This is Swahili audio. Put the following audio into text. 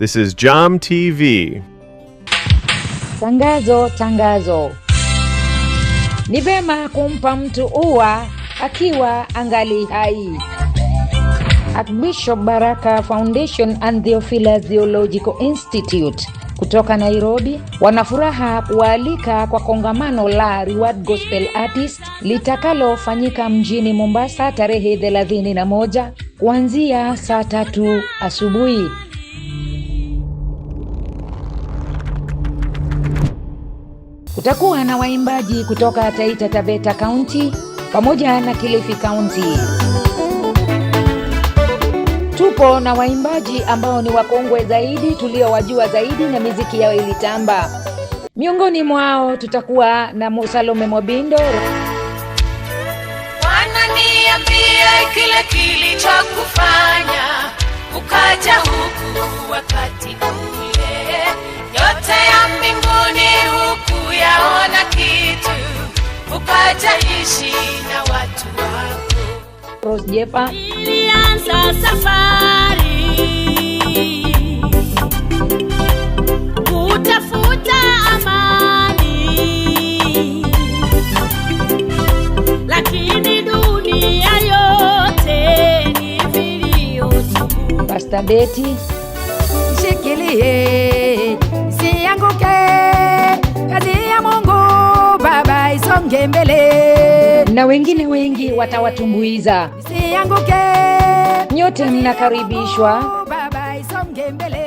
This is Jam TV. Tangazo, tangazo. Ni vema kumpa mtu ua akiwa angali hai. Archbishop Baraka Foundation and Theophilus Theological Institute kutoka Nairobi wanafuraha kualika kwa kongamano la Reward Gospel Artist litakalofanyika mjini Mombasa tarehe 31 kuanzia saa 3 asubuhi. Kutakuwa na waimbaji kutoka Taita Taveta County pamoja na Kilifi County. Tupo na waimbaji ambao ni wakongwe zaidi tuliowajua zaidi na muziki yao ilitamba. Miongoni mwao tutakuwa na Salome Mobindo. Wananiambia kile kilichokufanya ukaja huku wakati ule, yote ya mbinguni huku yaona kitu, ukaja ishi na watu wako. Rose Jepa ilianza safari kutafuta amani, lakini dunia yote ni vilio tu. Pastor Betty, shikilie sianguke, kazi ya Mungu Baba isonge mbele, na wengine wengi watawatumbuiza. sianguke, Nyote mnakaribishwa. Baba isonge mbele.